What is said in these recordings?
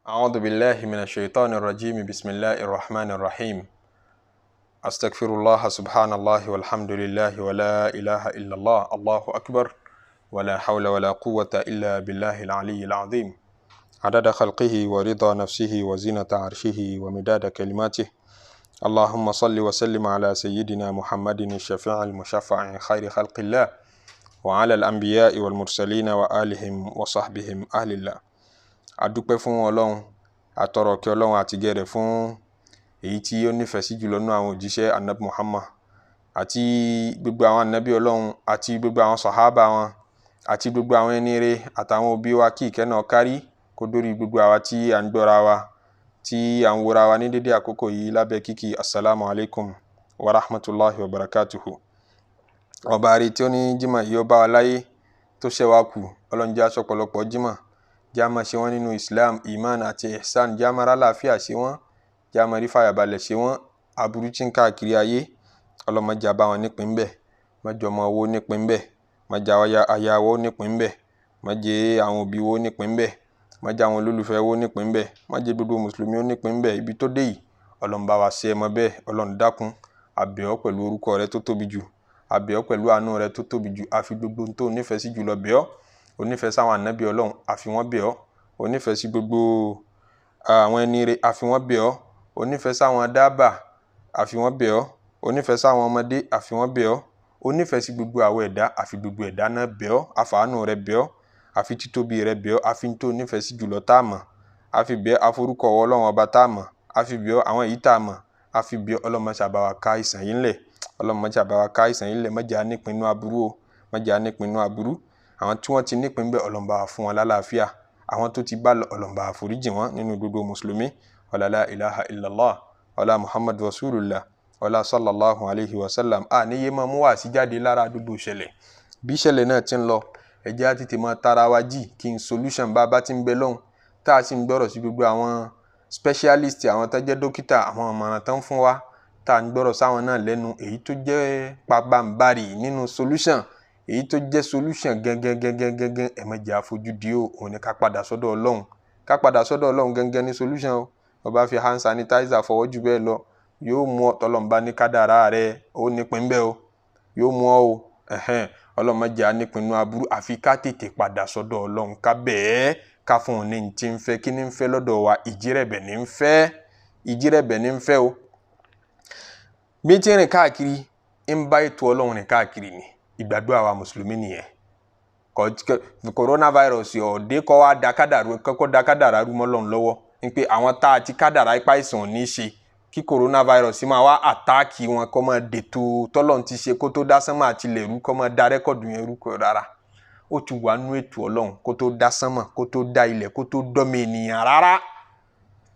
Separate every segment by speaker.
Speaker 1: أعوذ بالله من الشيطان الرجيم بسم الله الرحمن الرحيم أستغفر الله سبحان الله والحمد لله ولا إله إلا الله الله أكبر ولا حول ولا قوة إلا بالله العلي العظيم عدد خلقه ورضا نفسه وزينة عرشه ومداد كلماته اللهم صل وسلم على سيدنا محمد الشفيع المشفع خير خلق الله وعلى الأنبياء والمرسلين وآلهم وصحبهم أهل الله. Adúpẹ́ fún Ọlọ́run, atọrọ kí Ọlọ́run àti gẹrẹ fún èyí tí ó nífẹ̀ẹ́ sí jùlọ nínú àwọn òjíṣẹ́ Ànábì Muhammad àti gbogbo àwọn ànábì Ọlọ́run àti gbogbo àwọn sàhábà wọn àti gbogbo àwọn ẹni rere àtàwọn òbí wa kí ìkẹ́ náà kárí kó dórí gbogbo àwa tí à ń gbọ́ra wa tí à ń wòra wa ní dédé àkókò yìí lábẹ́ kíkí assalamu alaikum wa rahmatullahi wa barakatuhu. Ọba àrí tí ó ní jímọ̀ yìí ó bá wa láyé tó ṣẹ́ wa kù, Ọlọ́run jẹ́ aṣọ́pọ̀lọpọ̀ jímọ̀, jáma ṣe wọ́n nínú Islam, iman àti ihsan, jáma rá láàfíà ṣe wọ́n, jáma rí fàyàbalẹ̀ ṣe wọ́n, aburú tí ń káàkiri ayé Ọlọ́run má jẹ́ bá wọn nípìn bẹ̀, má jẹ́ ọmọ owó nípìn bẹ̀, má jẹ́ ayáwó nípìn bẹ̀, má jẹ́ àwọn òbí wó nípìn bẹ̀, má jẹ́ àwọn olólùfẹ́ wó nípìn bẹ̀, má jẹ́ gbogbo mùsùlùmí ó nípìn bẹ̀. Ibi tó dé yìí Ọlọ́run bá wa ṣe ẹmọ bẹ́ẹ̀. Ọlọ́run dákun, a bẹ̀ ọ́ pẹ̀lú orúkọ rẹ tó tóbi jù, a bẹ̀ ọ́ pẹ̀lú àánú rẹ tó tóbi jù, a fi gbogbo tó nífẹ̀ẹ́ sí jùlọ bẹ̀ ọ́. Onífẹ̀ẹ́ sáwọn ànábì Ọlọ́run, a fi wọ́n bẹ̀ ọ́. Onífẹ̀ẹ́ sí gbogbo àwọn ẹni rere, a fi wọ́n bẹ̀ ọ́. Onífẹ̀ẹ́ sáwọn dábà, a fi wọ́n bẹ̀ ọ́. Onífẹ̀ẹ́ sáwọn ọmọdé, a fi wọ́n bẹ̀ ọ́. Onífẹ̀ẹ́ sí gbogbo àwọn ẹ̀dá, a fi gbogbo ẹ̀dá náà bẹ̀ ọ́. A fàánú rẹ bẹ̀ ọ́, a fi títóbi rẹ bẹ̀ ọ́, a fi tó nífẹ̀ẹ́ sí jùlọ tá a mọ̀, a fi bẹ̀ aforúkọ Ọlọ́run ọba tá a mọ̀, a fi bẹ̀ àwọn èyí tá a mọ̀, a fi bẹ̀ Ọlọ́run má ṣe bá wa ká ìsàn yìí ńlẹ̀, Ọlọ́run má ṣe bá wa ká ìsàn yìí ńlẹ̀, má jẹ́ a nípìn nínú aburú o, má jẹ́ a nípìn nínú aburú. Àwọn tí wọ́n ti nípìn bẹ́ẹ̀ Ọlọ́run bá wa fún wọn lálàáfíà, àwọn tó ti bá lọ Ọlọ́run bá wa foríjì wọn nínú gbogbo mùsùlùmí. Wala la ilaha illallah wala muhammad rasulullah wala sallallahu alayhi wa sallam. Níye máa mú wá sí jáde lára gbogbo ìṣẹ̀lẹ̀ bí ìṣẹ̀lẹ̀ náà ti ń lọ, ẹ jẹ́ á tètè máa tara wa jì kí n solution bá ti ń bẹ lọ́hùn, tá a sì ń gbọ́rọ̀ sí gbogbo àwọn specialist, àwọn tó jẹ́ dókítà, àwọn ọ̀mọ̀ràn tán fún wa, tá a ń gbọ́rọ̀ sáwọn náà lẹ́nu, èyí tó jẹ́ pabambarì nínú solution, èyí tó jẹ́ solution gangan ẹ má jẹ́ àfojú di o, òun ni ká padà sọ́dọ̀ Ọlọ́run, ká padà sọ́dọ̀ Ọlọ́run gangan ní solution o. Ó bá fi hand sanitizer fọwọ́ jù bẹ́ẹ̀ lọ, yóò mú ọ tọ́lọ́run bá ní kádàrá rẹ ó nípìn bẹ́ẹ̀ o, yóò mú ọ o. Ọlọ́run má jẹ́ a nípìn nínú aburú, àfi ká tètè padà sọ́dọ̀ Ọlọ́run, ká bẹ́ẹ̀ ká fún un ní ti ń fẹ́. Kí ni ń fẹ́ lọ́dọ̀ wa? Ìjírẹ̀bẹ̀ ní ń fẹ́, ìjírẹ̀bẹ̀ ní ń fẹ́ o. Bí tí ń rìn káàkiri ń bá ètò Ọlọ́run rìn káàkiri ni ìgbàgbọ́ àwa mùsùlùmí nìyẹn. Coronavirus ọ̀dẹ́ kọ́ wá dákádàrá rú mọ́ Ọlọ́run lọ́wọ́, ní pé àwọn tá a ti kádàrá ipá ìsàn ò ní ṣe kí coronavirus máa wá àtáàkì wọn, kọ́ máa dètò tọ́lọ́run ti ṣe kó tó dá sánmà àti ilẹ̀ rú, kọ́ máa dá rẹ́kọ̀dù yẹn rú kọ́ rárá. Ó ti wà nú ètò Ọlọ́run kó tó dá sánmà, kó tó dá ilẹ̀, kó tó dọ́mọ ènìyàn rárá,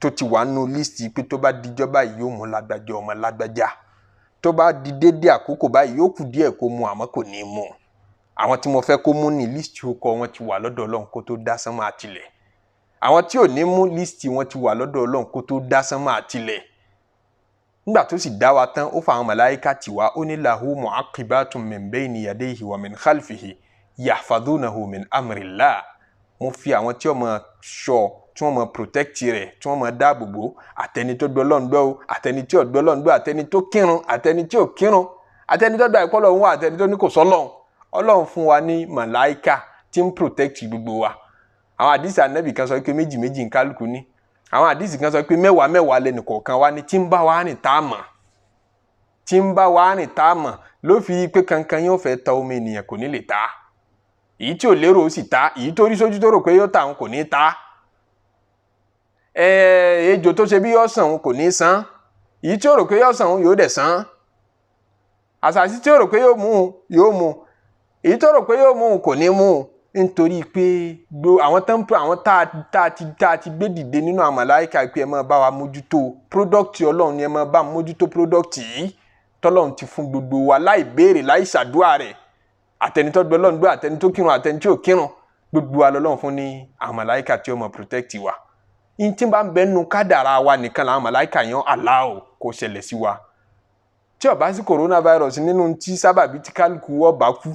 Speaker 1: tó ti wà nú líìsì pé tó bá dijọ́ báyìí yóò mú lágbájá ọmọ lágbájá, tó bá di dédé àkókò báyìí yóò kù díẹ̀ kó mú àmọ́ kò ní mú. Àwọn tí mo fẹ́ kó mú ní líìsì ọkọ̀ wọn ti wà lọ́dọ̀ Ọlọ́run kó tó dá sánmà àti ilẹ̀. Àwọn tí ò ní mú líìsì wọn ti wà lọ́dọ̀ Ọlọ́run kó tó dá sánmà àti ilẹ̀. Nígbà tó sì dá wa tán, ó fa àwọn màláíkà tì wá, ó ní lahu mu'aqibatun min bayni yadayhi wa min khalfihi yahfazunahu min amrillah. Mo fi àwọn tí ó máa ṣọ́, tí wọ́n máa protect rẹ̀, tí wọ́n máa dáàbò bò, àtẹni tó gbọ́ Ọlọ́run gbọ́ o, àtẹni tí ò gbọ́ Ọlọ́run gbọ́, àtẹni tó kírun, àtẹni tí ò kírun, àtẹni tó gba ìpọ́lọ̀ wọn, àtẹni tó ní kò sọ́lọ́run. Ọlọ́run fún wa ní màláíkà tí ń protect gbogbo wa. Àwọn àdìsí ànábì kan sọ pé méjì ń kálukú ní. Àwọn àdìsí kan sọ pé mẹ́wàá lẹ́nu kọ̀ọ̀kan wa ni tí ń bá wa rìn tá a mọ̀, tí ń bá wa rìn tá a mọ̀ ló fi pé kankan yóò fẹ́ ta omi ènìyàn kò ní lè ta. Èyí tí ò lérò ó sì ta, èyí tó rí sójú tó rò pé yóò ta òun kò ní ta. Ejò tó ṣe bí yóò sàn òun kò ní sàn, èyí tí ó rò pé yóò sàn òun yóò dẹ̀ sàn. Àṣàṣì tí ó rò pé yóò mú, èyí tó rò pé yóò mú kò ní mú, nítorí pé àwọn tá a ti gbé dìde nínú àwọn màláíkà pé ẹ máa bá wa mójútó product Ọlọ́run, ni ẹ máa bá mójútó product yìí tọ́lọ́run ti fún gbogbo wa láì béèrè láì ṣàdúrà rẹ̀. Àtẹni tó gbọ́ Ọlọ́run gbọ́, àtẹni tó kírun, àtẹni tí ò kírun, gbogbo wa lọ́lọ́run fún ní àwọn màláíkà tí ó máa protect wa. In tí bá ń bẹ nínú kádàrá wa nìkan làwọn màláíkà yẹn allow kó ṣẹlẹ̀ sí wa. Tí ó bá sí coronavirus nínú tí sábàbí tí kálukú wọ́ bá kú,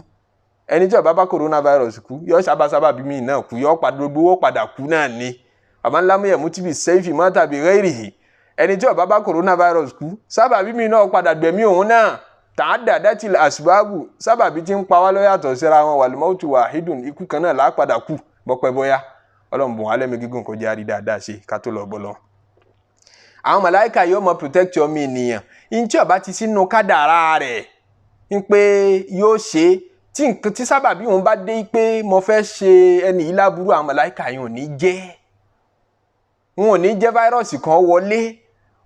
Speaker 1: ẹni tí ó bá coronavirus kú yóò sábà bí mi náà kú, yóò padà gbogbo padà kú náà ni. àmọ́ lam yamuti bis-sayfi mata bi ghayrihi ẹni tí ó bá bá coronavirus kú sábàbí mi náà padà gbẹ̀mí òun náà ta'addadatil asbabu sábàbí tí ń pa wá ló yàtọ̀ síra wọn wal mautu wahidun ikú kan náà la padà kú bọ́pẹ́ bóyá Ọlọ́run bùn alẹ́ mi gígùn kó jẹ́ àrí dáadáa ṣe ká tó lọ bọ́lọ́. àwọn màláíkà yóò mọ protect ọmọ ènìyàn in tí ó bá ti sínú kádàrá rẹ̀ ń pé yóò ṣe tí sábàbí òun bá dé pé mo fẹ́ ṣe ẹni yìí láburú àwọn màláíkà yìí ò ní jẹ́ wọn ò ní jẹ́ fáírọ́ọ̀sì kan wọlé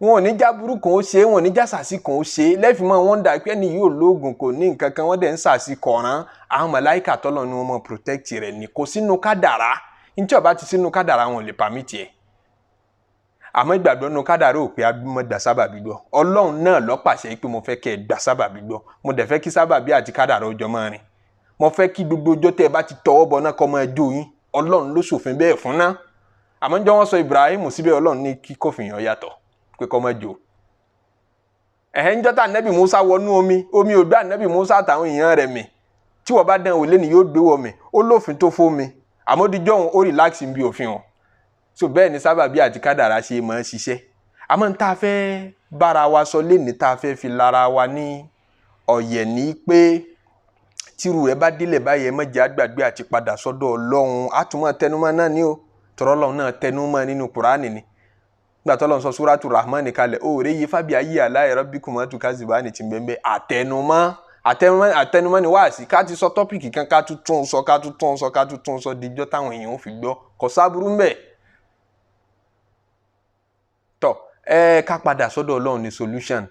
Speaker 1: wọn ò ní já burú kan ó ṣe wọn ò ní já sàṣì kan ó ṣe lẹ́fìmọ́ wọn dà pé ẹni yóò lóògùn kò ní nǹkan kan wọ́n dẹ̀ ń sàṣì kọ̀ọ̀rán àwọn màláíkà tọ́lọ̀ ni wọ́n mọ̀ protect rẹ̀ ní kò sínú kádàrá ní tí ó bá ti sínú kádàrá wọn ò lè pàmìtì ẹ̀ àmọ́ ìgbàgbọ́ nínú kádàrá ò pé abímọ gbà sábàbí gbọ́ Ọlọ́run náà ló pàṣẹ pé mo fẹ́ kẹ́ ẹ gbà sábàbí gbọ́ mo dẹ̀ fẹ́ kí sábàbí àti kádàrá ó jọ máa rìn mo fẹ́ kí gbogbo ọjọ́ tẹ́ ẹ bá ti tọwọ́ bọ náà kọ́ máa jó yín Ọlọ́run ló ṣòfin bẹ́ẹ̀ fún náà àmọ́ njẹ́ wọ́n sọ Ibrahim síbẹ̀ Ọlọ́run ní kí kófin yàn yàtọ̀ pé kọ́ máa jó ẹ̀hẹ́ ń jọ́ta ànábì Musa wọnú omi ò gbá ànábì Musa àtàwọn èèyàn rẹ̀ mì tí wọ́n bá dán òlé ni yóò gbé wọ̀ mì ó lófin tó fún mi àmọ́ díjọ́ òun ó relax bí òfin wọn so bẹ́ẹ̀ ni sábàbí àti kádàrá ṣe máa ń ṣiṣẹ́ àmọ́ tá a fẹ́ bára wa sọ léni tá a fẹ́ fi lára wa ní ọ̀yẹ̀ ní pé tírú rẹ̀ bá délẹ̀ báyẹn mọ̀jẹ̀ àgbàgbé àti padà sọ́dọ̀ Ọlọ́run àtúmọ̀ tẹnumọ́ náà ni ó tọrọ Ọlọ́run náà tẹnumọ́ nínú Kùránì ni gbà tọ́lọ́run sọ Suratu Rahman kalẹ̀ ó rẹ̀ yé fábíà yí àláyé rabbikuma tukazibani ti bẹ́ẹ̀ àtẹnumọ́ ni wáàsí ká ti sọ tọ́pìkì kan ká tún sọ díjọ́ táwọn èèyàn ò fi gbọ́ kò sábúrú ń bẹ̀ tọ́ ká padà sọ́dọ̀ Ọlọ́run ní solution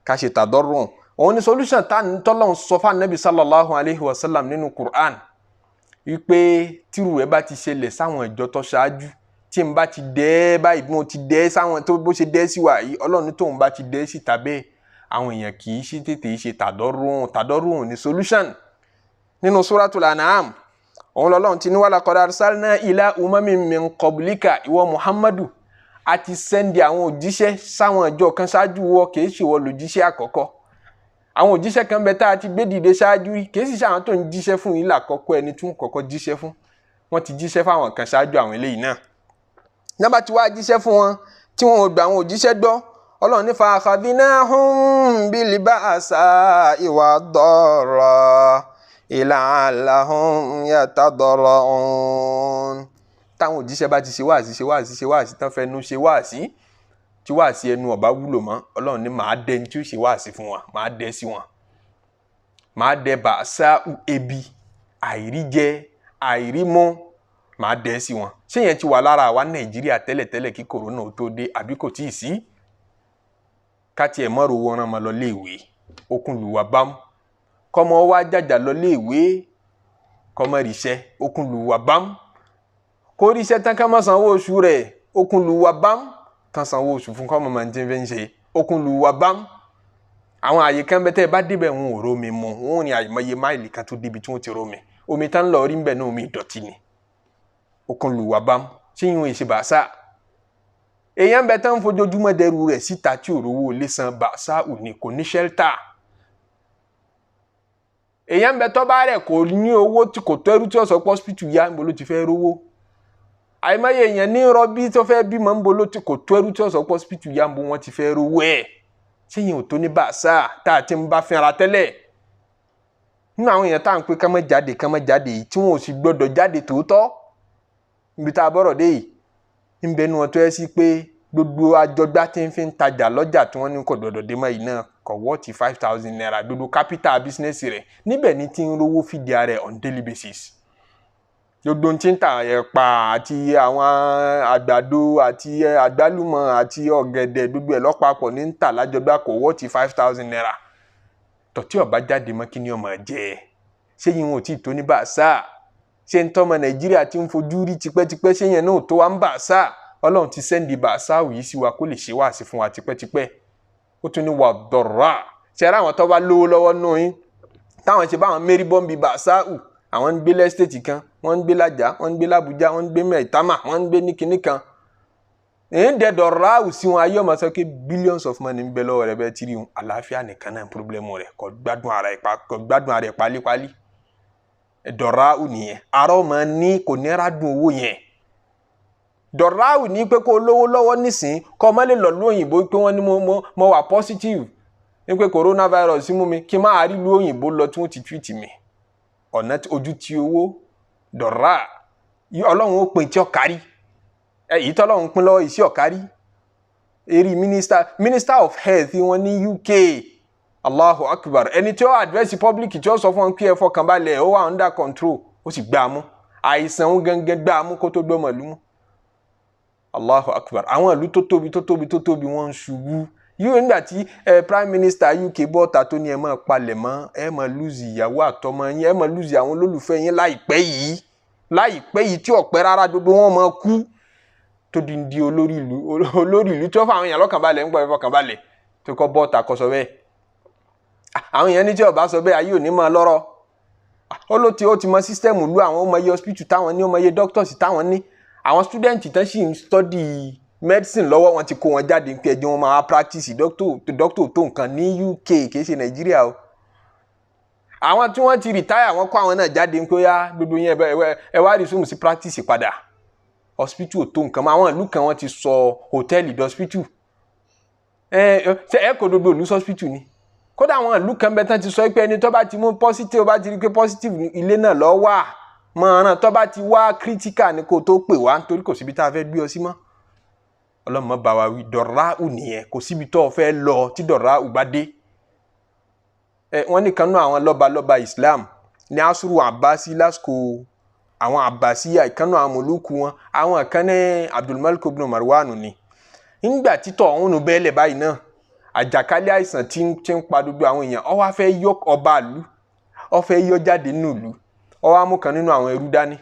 Speaker 1: ká ṣe tàdọ́rùn òun ní solution tọ́lọ́run sọ fún Ànábì sallallahu alayhi wa sallam nínú Qur'an wípé tírú rẹ̀ bá ti ṣẹlẹ̀ sáwọn ìjọ tó ṣáájú tí n bá ti dẹ́ báyìí bí mo ti dẹ́ sáwọn tó bó ṣe dẹ́ sí wa yìí Ọlọ́run tóun bá ti dẹ́ sí tàbẹ́ àwọn èèyàn kì í ṣe tètè ṣe tàdọ́rùn ní solution nínú Suratul An'am òun lọ́lọ́run ti ní wa laqad arsalna ila umamin min qablika ìwọ Muhammadu a ti sẹ́ndì àwọn òjíṣẹ́ sáwọn ìjọ kan ṣáájú wọ kìí ṣe wọ́n lòjíṣẹ́ àkọ́kọ́ àwọn òjíṣẹ́ kan bẹ tá a ti gbé dìde ṣáájú rí kìí sì ṣe àwọn tó ń jíṣẹ́ fún yìí làkọ́kọ́ ẹni tún kọ́kọ́ jíṣẹ́ fún wọ́n ti jíṣẹ́ fáwọn kan ṣáájú àwọn eléyìí náà nígbà tí wàá jíṣẹ́ fún wọn tí wọn ò gba àwọn òjíṣẹ́ gbọ́ Ọlọ́run ní fa akhadhnahum bil ba'sa'i wad-dharra'i la'allahum yatadarra'un táwọn òjíṣẹ́ bá ti ṣe wáàsí tán fẹ́ nu ṣe wáàsí tí wáàsí ẹnu ọba wúlò mọ́ Ọlọ́run ní màá dẹ ní tí ó ṣe wáàsí fún wa màá dẹ sí wọn màá dẹ bàṣà ebi àìríjẹ àìrímọ́ màá dẹ sí wọn ṣé yẹn ti wà lára àwa Nàìjíríà tẹ́lẹ̀tẹ́lẹ̀ kí kòrónà tó dé àbí kò tíì sí káti ẹ̀ mọ́rò wọn rán ma lọ léèwé okùn lùwà bámú kọ́mọ wá jàjà lọ léèwé kọ́mọ ríṣẹ́ okùn lùwà bámú kó ríṣẹ́ tán ká má sanwó oṣù rẹ̀ okùn lùwà bámú kan sanwó oṣù fún kọ́mọ máa ń tí ń fẹ́ ń ṣe okùn lùwà bámú àwọn àyè kan bẹ́tẹ̀ bá débẹ̀ wọn ò rómi mu wọn ò ní àyèmọ́yé máìlì kan tó débi tí wọ́n ti rómi omi tán lọ rí ń bẹ̀ náà omi ìdọ̀tí ni okùn lùwà bámú ṣé yín wọn èṣe bàṣà èèyàn bẹ tán fojoojúmọ́ dẹrù rẹ̀ síta tí ò rówó lé san bàṣà òní kò ní ṣẹ́ltà èèyàn bẹ tọ́ bá rẹ̀ kò ní owó tí kò tó ẹrú tí ó sọ pé hospital yá níbo ló ti fẹ́ rówó àìmọye èèyàn ní rọbí tó fẹ́ bímọ níbo ló ti kò tó ẹrú tí ó sọ pé hospital yá níbo wọ́n ti fẹ́ rówó ẹ̀ ṣé yẹn ò tó ní bàṣà tá a ti ń bá fínra tẹ́lẹ̀ nínú àwọn èèyàn tá à ń pé ká má jáde tí wọn ò sì gbọdọ̀ jáde tòótọ́ níbi tá a bọ̀rọ̀ dé yìí ń bẹnu wọn tó yẹ sí pé gbogbo àjọgbá tí ń fi ń tajà lọ́jà tí wọ́n ní kò gbọdọ̀ dé mọ́ yìí náà kò wọ́ọ̀tì 5,000 naira gbogbo capital business rẹ̀ níbẹ̀ ni tí ń rówó fìdí ara rẹ̀ on daily basis gbogbo tí ń ta ẹ̀pà àti àwọn àgbàdo àti àgbálùmọ̀ àti ọ̀gẹ̀dẹ̀ gbogbo ẹ̀ lọ́pàpọ̀ ní ń tà lájọgbá kò wọ́ọ̀tì 5,000 naira tọ̀tí ọ̀bá jáde mọ́ kí ni ọmọ jẹ́ ṣé yìí wọn ò tí ì tó ní bàṣà ṣé ń tọ́mọ Nàìjíríà tí ń fojú rí tipẹ́tipẹ́ ṣé yẹn náà tó wá ń bàṣà Ọlọ́run ti sẹ́ndì bàṣà yìí sí wa kó lè ṣe wáàsí fún wa tipẹ́tipẹ́ ó tún ní wà dọ̀rọ̀ ṣe ara àwọn tó bá lówó lọ́wọ́ nù yín táwọn ṣe báwọn mérí bọ́m̀bì bàṣà àwọn ń gbé lẹ́stéètì kan wọ́n ń gbé lájà wọ́n ń gbé lábújá wọ́n ń gbé mẹ́tàmà wọ́n ń gbé ní kinní kan èyí ń dẹ dọ̀rọ̀ sí wọn ayé ọmọ sọ pé billions of money ń bẹ lọ́wọ́ rẹ̀ bẹ́ẹ̀ tí rí wọn àlàáfíà nìkan náà pírọ́blẹ́mù rẹ̀ kò gbádùn ara ẹ̀ pálípálí dọ̀rọ̀ nìyẹn ara ọmọ ní kò ní rádùn owó yẹn dọ̀ráù ní pé kó lówó lọ́wọ́ nísìn kọ́ má lè lọ lóyìnbó pé wọ́n ní mo wà positive ní pé coronavirus mú mi kí n máa rí lóyìnbó lọ tí wọ́n ti treat mi ọ̀nà ojú ti owó dọ̀rá ọlọ́run ó pin tí ó kárí èyí tí ọlọ́run pin lọ́wọ́ iṣẹ́ ọ̀kárí eri minister of health wọn ní UK Allahu Akbar ẹni tí ó address public tí ó sọ fún wọn pé ẹ fọkàn balẹ̀ ó wà under control ó sì gbà mú àìsàn ó gẹ́gẹ́ gbà mú kó tó gbọ́mọ̀ lú mú Allahu Akbar àwọn ìlú tó tóbi wọ́n ń ṣubú yíò nígbà tí prime minister UK bọ́ta tó ní ẹ máa palẹ̀ mọ́ ẹ máa lose ìyàwó àtọmọ yín ẹ máa lose àwọn olólùfẹ́ yín láìpẹ́ yìí tí ọ̀pẹ́ rárá gbogbo wọn máa kú tó di olórí ìlú tí ó fà àwọn èèyàn lọ́kànbalẹ̀ ń gbọ́ ìfọkànbalẹ̀ tó kọ́ bọ́ta kọ́ sọ bẹ́ẹ̀ àwọn èèyàn ní tí ọba sọ bẹ́ẹ̀ ayé ò ní máa lọ́rọ̀ ó ti mọ sísítẹ́ẹ̀mù lu àwọn ọmọ iye hospital táwọn ní ọmọ iye doctors táwọn ní àwọn student tán sì ń study medicine lọ́wọ́ wọn ti kó wọn jáde pé ẹjọ́ wọn máa practice doctor tó nǹkan ní UK kìí ṣe Nàìjíríà o àwọn tí wọ́n ti retire wọ́n kó àwọn náà jáde pé ya gbogbo yẹn ẹ wá resume sí practice padà hospital tó nǹkan mọ́ àwọn ìlú kan wọ́n ti sọ hòtẹ́ẹ̀lì di hospital ẹ kò dodo ìlú hospital ni kódà àwọn ìlú kan bẹ́ẹ̀ tán ti sọ pé ẹni tó bá ti mú positive bá ti rí pé positive ilé náà lọ wà mọ̀ràn tó bá ti wá critical ni kò tó pè wá nítorí kò síbi tá a fẹ́ gbé ọ sí mọ́ ọlọ́mọ bá wa wí dọ̀ráù nìyẹn kò síbi tó o fẹ́ lọ tí dọ̀ráù bá dé wọ́n ní kan náà àwọn lọ́balọ́ba Islam ní asuru Abbasi lásìkò àwọn Abbasiya ìkànnà àwọn mọ̀lúkù wọn àwọn kan ní Abdulmalik ibn Marwan ni nígbà títọ̀ ọ̀hún nù bẹ́ẹ̀lẹ̀ báyìí náà àjàkálẹ̀ àìsàn tí ń pa gbogbo àwọn èèyàn ó wá fẹ́ yọ ọba ìlú ó fẹ́ yọ jáde nínú ìlú ó wá mú kan nínú àwọn ẹrú dání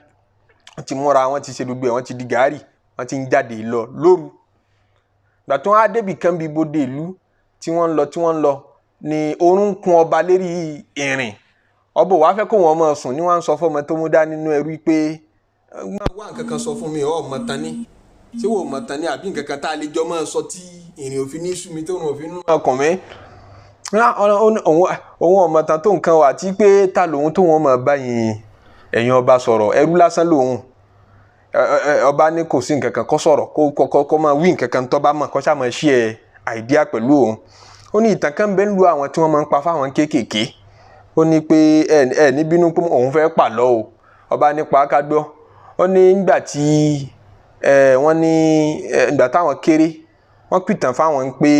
Speaker 1: wọ́n ti múra wọ́n ti ṣe gbogbo ẹ̀ wọ́n ti di gàárì wọ́n ti ń jáde lọ lóru gbà tó wọ́n á débì kan bí ibodè ìlú tí wọ́n ń lọ ni orun kun ọba lérí ìrìn ọba wàá fẹ́ kó wọn mọ̀ sùn ni wọ́n á sọ fọmọ tó mú dá nínú ẹrú pé wá nǹkan kan sọ fún mi ọ̀ mọ̀ tán ni ṣé wò mọ̀ tán ni àbí nǹkan kan tá a lè jọ máa sọ tí ìrìn òfin ní sú mi tó rùn òfin nú ọkàn mi òun ọmọ tán tó nǹkan wà tí pé ta lòun tó wọn mọ̀ báyìí ẹ̀yin ọba sọ̀rọ̀ ẹrú lásán lòun ọba ní kò sí nǹkan kan kó sọ̀rọ̀ kó máa wí nǹkan kan tó bá mọ̀ kó ṣáà máa ṣí ẹ àìdíà pẹ̀lú òun ó ní ìtàn kan bẹ́ẹ̀ ń lu àwọn tí wọ́n máa ń pa fáwọn kéékèèké ó ní pé ẹ ní bínú pé òun fẹ́ pàlọ́ o ọba nípa kágbọ́ ó ní nígbà tí wọ́n ní ìgbà táwọn kéré wọ́n pìtàn fáwọn pé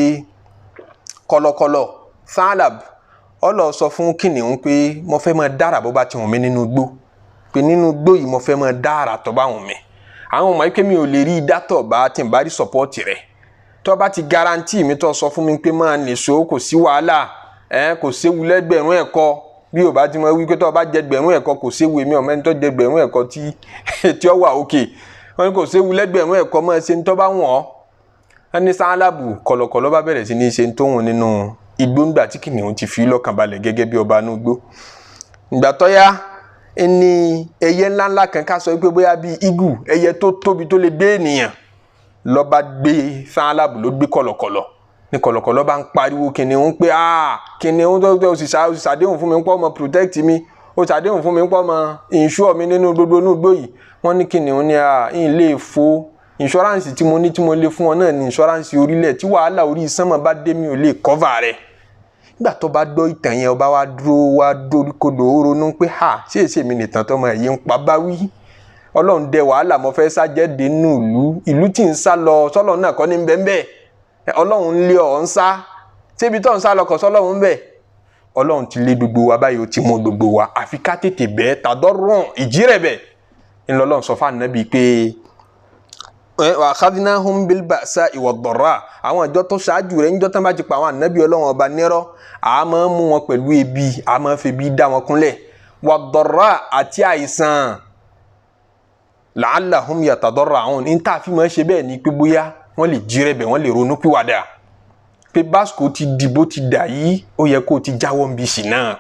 Speaker 1: kọ̀lọ̀kọ̀lọ̀ Thalab ó lọ sọ fún kìnìún pé mo fẹ́ máa dára bó bá ti wùn mí nínú igbó pé nínú igbó yìí mo fẹ́ máa dára tó bá wùn mí àwọn ọmọ ike mi ò lè rí dátọ̀ bá tí n bá rí sọ́pọ́ọ̀tì rẹ̀ tó bá ti garanti mi tó sọ fún mi pé máa nìṣó kò sí wàhálà kò séwu lẹ́gbẹ̀rún ẹ̀kọ́ bí o bá ti mọ wí pé tó bá jẹ gbẹ̀rún ẹ̀kọ́ kò séwu èmi ọmọ ẹni tó jẹ gbẹ̀rún ẹ̀kọ́ tí ó wà òkè wọn kò séwu lẹ́gbẹ̀rún ẹ̀kọ́ máa ṣe ń tó bá wọ̀n ọ́ ní Sálábù kọ̀lọ̀kọ̀lọ̀ bá bẹ̀rẹ̀ sí ní ṣe ń tó wọn nínú igbó ńgbà tí kìnìún ti fi lọ́kàn balẹ̀ gẹ́gẹ́ bí ọba inú igbó ìgbà tó yá ẹni ẹyẹ ńláńlá kan ká sọ pé bóyá bíi eagle ẹyẹ tó tóbi tó lè dé ènìyàn ló bá gbé Sálábù ló gbé kọ̀lọ̀kọ̀lọ̀ ní kọ̀lọ̀kọ̀lọ̀ bá ń pariwo kìnìún pé kìnìún tó sì ṣàdéhùn fún mi pọ́ mọ́ protect mi ó ṣàdéhùn fún mi pọ́ mọ́ insure mi nínú gbogbo inú igbó yìí wọ́n ní kìnìún ní ìyìn lè fo insurance tí mo ní tí mo lè fún ọ náà ní insurance orílẹ̀ tí wàhálà orí sánmọ̀ bá dé mi ò lè cover rẹ̀ nígbà tó bá gbọ́ ìtàn yẹn ọba wa dúró kodò ó ronú pé ṣé èsì mi nìtàn tọmọ èyí ń pa bá wí ọlọ́run dẹ wàhálà mo fẹ́ sájẹ́dé nù ìlú tí ń sá lọ sọ́lọ́ náà kọ́ ní bẹ́ẹ̀ ọlọ́run ń lé ọ̀ ń sá sébi tó ń sá lọ kọ́ sọ́lọ́run bẹ́ẹ̀ ọlọ́run ti lé gbogbo wa báyìí ó ti mú gbogbo wa àfi ká tètè bẹ́ẹ̀ tàdọ́rùn ìjírẹ̀bẹ̀ ńlọlọ́run sọ fún ànábì pé wa akhadnahum bil ba'sa'i wad darra àwọn ìjọ tó ṣáájú rẹ̀ níjọ́ tán bá ti pa àwọn ànábì ọlọ́run ọba nírọ́ a máa mú wọn pẹ̀lú ebi a máa fi ebi dá wọn kúnlẹ̀ wad darra àti àìsàn la'allahum yatadarra'un ní tá a fi máa ṣe bẹ́ẹ̀ ni pé bóyá wọ́n lè jí rẹ̀bẹ̀ wọ́n lè ronú pìwàdà pé básíkò ti dìbò ti dà yìí ó yẹ kó o ti jáwọ́ ń bi sí náà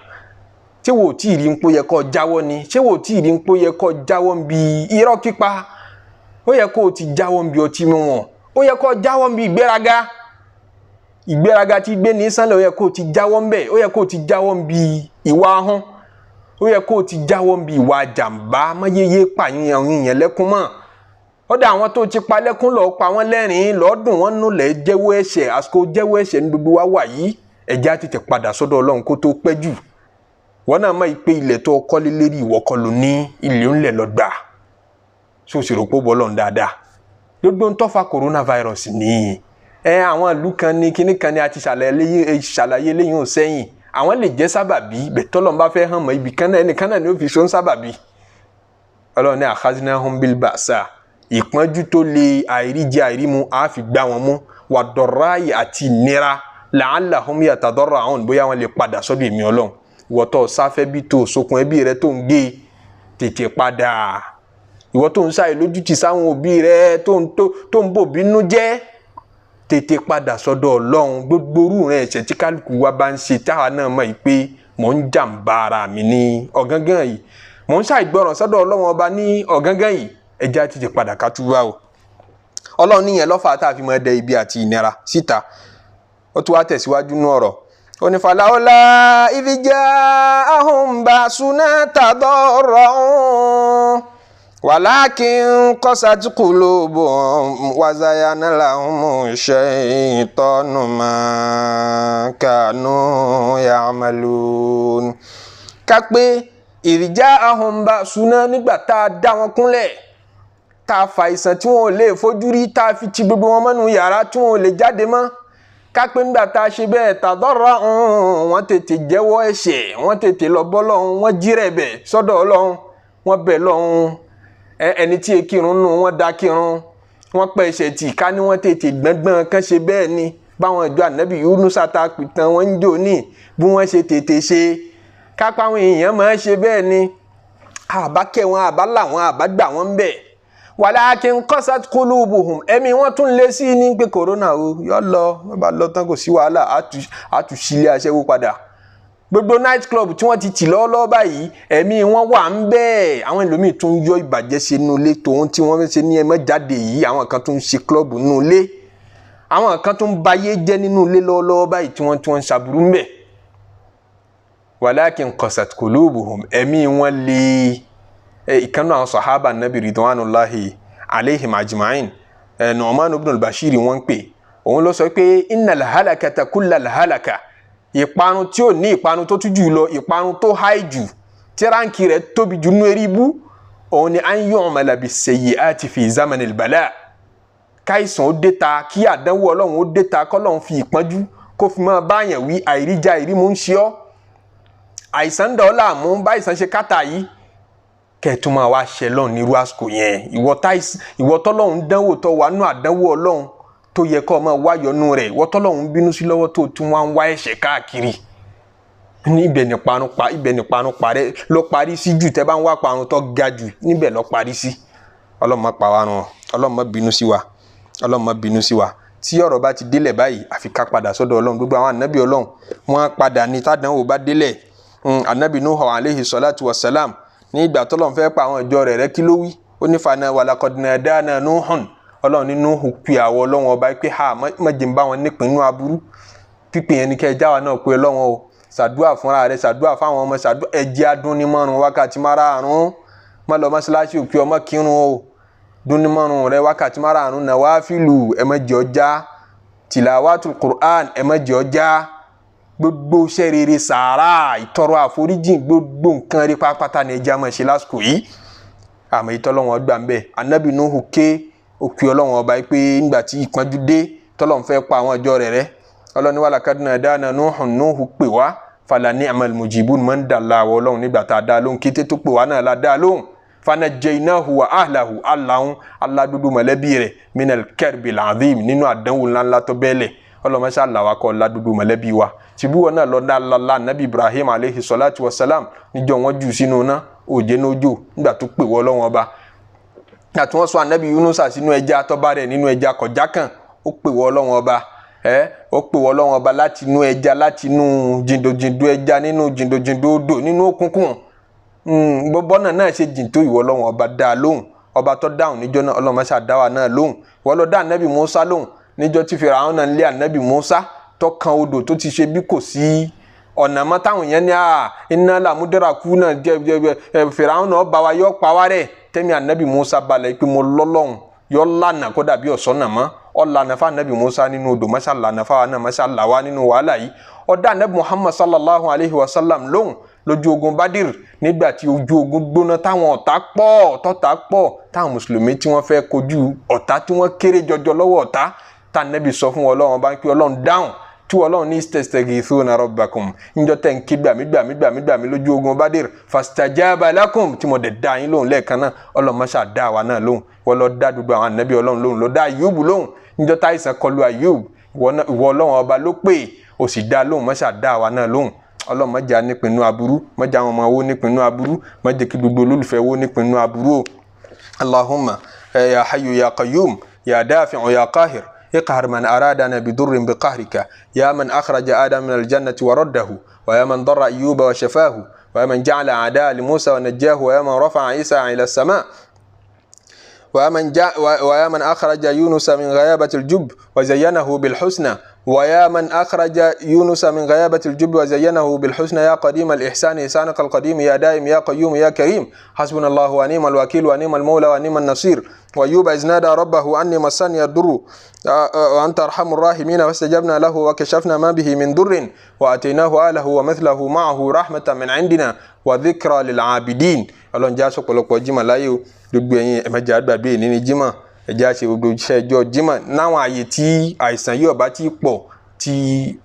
Speaker 1: ṣé wò ó tí ì rí ń pó yẹ kó jáwọ́ ni ṣé wò ó tí ì rí ń pó yẹ kó jáwọ́ ń bi irọ́ pípa ó yẹ kó o ti jáwọ́ ń bi ọtí mímu ó yẹ kó o jáwọ́ ń bi ìgbéraga tí gbé ní sánlẹ̀ ó yẹ kó o ti jáwọ́ ń bẹ̀ ó yẹ kó o ti jáwọ́ ń bi ìwà ahọ́n ó yẹ kó o ti jáwọ́ ń bi ìwà jàǹbá máyéyé pààyàn yẹn lẹ́kún mọ́ ọ̀dọ̀ àwọn tó ti pa lẹ́kún lọ pa wọ́n lẹ́rìn lọ́dún wọn nù lẹ́ jẹ́wọ́ ẹ̀ṣẹ̀ àsìkò jẹ́wọ́ ẹ̀ṣẹ̀ ní gbogbo wa wà yìí ẹ̀já tètè padà sọ́dọ̀ Ọlọ́run kó tó pẹ́ jù wọn náà mọ̀ pé ilẹ̀ tó kọ́lé lérí ìwọ kọ́ ló ní ilé ńlẹ̀ lọ gbà so sì rò pé bọ́lọ̀ ń dáadáa gbogbo ń tọ́fà coronavirus ní àwọn ìlú kan ní kíní kan ní a ti ṣàlàyé lẹ́yìn òsẹ́yìn àwọn lè jẹ́ sábàbí bẹ̀tọ́lọ́n bá fẹ́ hàn mọ́ ibì kan náà ẹnìkan náà ni ó fi ṣó ń sábàbí Ọlọ́run ní akhaznahum bil ba'sa ìpọ́njú tó lè àìríjẹ àìrímu á fi gbá wọn mú wà dọ̀ráyì àti ìnira la'allahum yatadarra'un bóyá wọn lè padà sọ́dọ̀ èmi Ọlọ́run ìwọ́tọ̀ sáfẹ́ bí tó sokùn ẹbí rẹ tó ń gé tètè padà ìwọ́ tó ń ṣàì lójútì sáwọn òbí rẹ tó ń bò bínú jẹ́ tètè padà sọ́dọ̀ Ọlọ́run gbogbo orú rẹ̀ ẹ̀ṣẹ̀ tí kálukú wa bá ń ṣe táwa náà mọ̀ pé mò ń jàǹbá ara mi ní ọ̀gángán yìí mò ń ṣàìgbọràn sọ́dọ̀ Ọlọ́run ọba ní ọ̀gángán yìí ẹja tètè padà ká túbá o Ọlọ́run níyẹn lọ́fà tá a fi mọ ẹdẹ ibi àti ìnira síta ó tún wá tẹ̀síwájú nú ọ̀rọ̀ ó ní falaula idh ja'ahum ba'suna tadarra'u walakin qasat qulubuhum wa zayyana lahumu shaytanu ma kanu ya'malun ká pé idh ja'ahum ba'suna nígbà tá a dá wọn kúnlẹ̀ tá a fa àìsàn tí wọn ò lè fojú rí tá a fi ti gbogbo wọn mọ́nú yàrá tí wọn ò lè jáde mọ́ kápẹ́ nígbà tá a ṣe bẹ́ẹ̀ tàdọ́rọ̀ wọ́n tètè jẹ́wọ́ ẹ̀ṣẹ̀ wọ́n tètè lọ bọ́ lọ́hún wọ́n jírẹ̀ bẹ̀ sọ́dọ̀ Ọlọ́hun wọ́n bẹ̀ lọ́hún ẹni tí ekirun nù wọ́n dá kirun wọ́n pẹ́ ẹ̀ṣẹ̀ tì ká ní wọ́n tètè gbọ́ngbọ́n kan ṣe bẹ́ẹ̀ ni báwọn ìjọ ànábì Yúnúsà tá a pìtàn wọ́n ń jò ní bí wọ́n ṣe tètè ṣe kápẹ́ àwọn èèyàn máa ṣe bẹ́ẹ̀ ni àbá kẹ́ wọn àbá là wọn àbá gbà wọn bẹ́ẹ̀ walakin qasat qulubuhum ẹ̀mí wọn tún lé sí ní pé corona o yọ lọ bá lọ tán kò sí wàhálà àtúnṣílẹ̀ aṣẹ́wó padà gbogbo night club tí wọ́n ti tì lọ́wọ́lọ́wọ́ báyìí ẹ̀mí wọn wà ń bẹ́ẹ̀ àwọn ẹlòmíì tún yọ ìbàjẹ́ ṣe nínú ilé tòun tí wọ́n fẹ́ ṣe ní ẹmọ́ jáde yìí àwọn kan tún ṣe club nínú ilé àwọn kan tún bayé jẹ́ nínú ilé lọ́wọ́lọ́wọ́ báyìí tí wọ́n ṣàbùrú ń bẹ̀ walakin qasat qulubuhum ẹ̀mí wọn lé ìkànnì àwọn sahaba nabi ridwanullahi alayhim ajma'in Nu'man ibn al-Bashir wọ́n pè òun ló sọ pé innal halakata kullal halaka ìparun tí ò ní ìparun tó tún jù lọ ìparun tó háì jù tí ránkì rẹ̀ tóbi jù nú eríbú òun ni an yu'mala bis-sayyi'ati fi zamanil bala káìsàn ó dé ta kí àdánwò Ọlọ́run ó dé ta kọ́lọ́run fi ìpọ́njú kó fi máa báyàn wí àìríjà àìrímú ń ṣe ọ́ àìsàn dọ́là mú báyìsàn ṣe kátà yìí kẹtù máa wá ṣe lọ́n ní irú àsìkò yẹn ìwọ tọ́lọ́hún dánwò tó wà nù àdánwò Ọlọ́run tó yẹ kó máa wáyọ̀nù rẹ̀ ìwọ tọ́lọ́hún bínú sí lọ́wọ́ tó tún wá ń wá ẹ̀ṣẹ̀ káàkiri ní ibẹ̀ ní parun parẹ́ lọ parí sí jù tẹ́ bá ń wá parun tó ga jù níbẹ̀ lọ parí sí Ọlọ́run má pa wá run Ọlọ́run má bínú sí wa Ọlọ́run má bínú sí wa tí ọ̀rọ̀ bá ti délẹ̀ báyìí àfi ká padà sọ́dọ̀ Ọlọ́run gbogbo àwọn ànábì Ọlọ́run wọ́n padà ní tádánwò bá délẹ̀ ànábì Nuhu alayhi salatu wassalam ní ìgbà tọ́lọ́run fẹ́ pa àwọn ìjọ rẹ̀ kí ló wí ó ní fana walaqad nadana Nuhun Ọlọ́run ní Nuhu pè àwọ Ọlọ́run ọba pé ha mọ̀jẹ̀ ń bá wọn nípìnú aburú pípé yẹn ní kẹ́ ẹ jáwa náà pé Ọlọ́run o ṣàdúrà fúnra rẹ̀ ṣàdúrà fáwọn ọmọ ṣàdúrà ẹ̀jẹ̀ adúnímọ̀rún wákàtí márààrún má lọ mọ́ṣáláṣí òpin ọmọ kírun o dúnímọ̀rún rẹ̀ wákàtí márààrún nàwáfílù ẹ̀mẹ́jẹ̀ ọjà tìlàwátù Qur'an ẹ̀mẹ́jẹ̀ ọjà gbogbo iṣẹ́ rere sàárà ìtọrọ àforíjìn gbogbo nǹkan rí pápátá ní ẹja máa ṣe lásìkò yìí àmọ́ ìtọ́lọ́wọ́n gbà ń bẹ̀ Ànábì Nuhu ké òkè Ọlọ́run ọba pé nígbà tí ìpọ́njú dé tọ́lọ́run fẹ́ pa àwọn ìjọ rẹ̀ Ọlọ́run walaqad nadana Nuhu pè wá fala ni'mal mujibun máa ń dà láwọ Ọlọ́run nígbà tá a dá lóhùn kété tó pè wá náà la dá lóhùn fanajjaynahu wa ahlahu aládùúgbò mọ̀lẹ́bí rẹ̀ minal karbil azim nínú àdánwò ńláńlá tó bẹ́ẹ̀lẹ̀ ọlọmọṣẹ àlàwakọ ládùúgbò mọ̀lẹ́bí wa tìbí wọn náà lọdá lọlá nabi Ibrahim aleyhi salatu wa salam níjọ wọn jù sínú ná òjé nójò nígbà tó pè wọ Ọlọ́run ọba àti wọn sọ anabi Yunusa sínú ẹja tọba rẹ̀ nínú ẹja kọjá kan ó pè wọ Ọlọ́run ọba ó pè wọ Ọlọ́run ọba láti inú ẹja láti inú jìndòjìndò ẹja nínú jìndòjìndò odò nínú òkùnkùn bọ́nà náà ṣe jìn tó ìwọ Ọlọ́run ọba dá lóhùn ọba tó dáhùn níjọ náà ọlọmọṣẹ àdáwà náà lóhùn wọ́n lọ dá anabi Musa lóhùn níjọ́ tí Fìràwọn náà ń lé ànábì Musa tó kan odò tó ti ṣe bí kò sí ọ̀nà mọ́ táwọn yẹn ní iná làmúdẹ́ràkú náà jẹ́ Fìràwọn náà bá wa yọ pa wá rẹ̀ tẹ́mi ànábì Musa balẹ̀ pé mo lọ́lọ́hùn yọ lànà kó dàbí ọ̀sọ́nà mọ́ ọ̀lànà fún anabi Musa nínú odò masha lànà fún àwọn náà masha làwa nínú wàhálà yìí ọ̀dà anabi Muhammad sallallahu alayhi wa sallam lóhùn lójú ogun Badir nígbà tí ojú ogun gbóná táwọn ọ̀tá pọ̀ tọ́ta pọ̀ táwọn mùsùlùmí tí wọ́n fẹ́ kojú ọ̀tá tí wọ́n kéré jọjọ lọ́wọ́ ọ̀tá tá anabi sọ fún Ọlọ́run bá ń pè Ọlọ́run dáhùn tí Ọlọ́run ní istastaghithuna rabbakum níjọ́ tẹ́ ń ké gbàmí lójú ogun Badir fastajaba lakum tí mo dẹ̀ dá yín lóhùn lẹ́ẹ̀kan náà Ọlọ́run máṣá dá wa náà lóhùn wọ́n lọ dá gbogbo àwọn anabi Ọlọ́run lóhùn lọ dá Ayub lóhùn níjọ́ tá àìsàn kọlu Ayub ìwọ Ọlọ́run ọba ló pè ó sì dá lóhùn máṣá dá wa náà lóhùn Ọlọ́run má jẹ́ nípinnu aburú má jẹ́ àwọn ọmọ wo nípinnu aburú má jẹ́ kí gbogbo olólùfẹ́ wo nípinnu aburú Allahumma ya hayyu ya qayyum ya dafi'u ya qahir اقهر من أرادنا بضر بقهرك يا من أخرج آدم من الجنة ورده ويا من ضر أيوب وشفاه ويا من جعل أعداء لموسى ونجاه ويا من رفع عيسى إلى السماء ويا من أخرج يونس من غيابة الجب وزينه بالحسنى ويا من أخرج يونس من غيابة الجب وزينه بالحسنى يا قديم الإحسان إحسانك القديم يا دائم يا قيوم يا كريم حسبنا الله ونعم الوكيل ونعم المولى ونعم النصير وأيوب إذ نادى ربه أني مسني الضر وأنت أرحم الراحمين فاستجبنا له وكشفنا ما به من ضر وآتيناه آله ومثله معه رحمة من عندنا وذكرى للعابدين Ọlọ́run já sọ̀pọ̀lọpọ̀ jímọ̀ láyé o gbogbo ẹ̀yin ẹ má jẹ́ àgbàgbé ní jímọ̀ ẹ jẹ́ àṣẹ gbogbo iṣẹ́ ọjọ́ jímọ̀ náwọn àyè tí àìsàn yìí ọba ti pọ̀ tí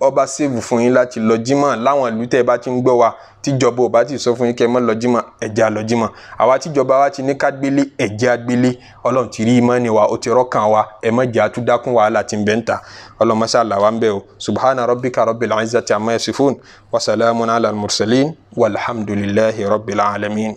Speaker 1: ọba sèvù fún yín láti lọ jímọ̀ láwọn ìlú tẹ́ bá ti ń gbọ́ wa tíjọba ọba ti sọ fún yín kẹ́ mọ́ lọ jímọ̀ ẹ jẹ́ á lọ jímọ̀ àwa tíjọba wa ti ní ká gbélé ẹ jẹ́ á gbélé Ọlọ́run ti rí ìmánì wa ó ti rọ́kàn wa ẹ má jẹ́ àtúndákùn wàhálà tí ń bẹ ń ta Ọlọ́run masha Allah wa ń bẹ o subhana rabbika rabbil izzati amma yasifun wa salamun ala al mursalin walhamdulillahi rabbil alamin.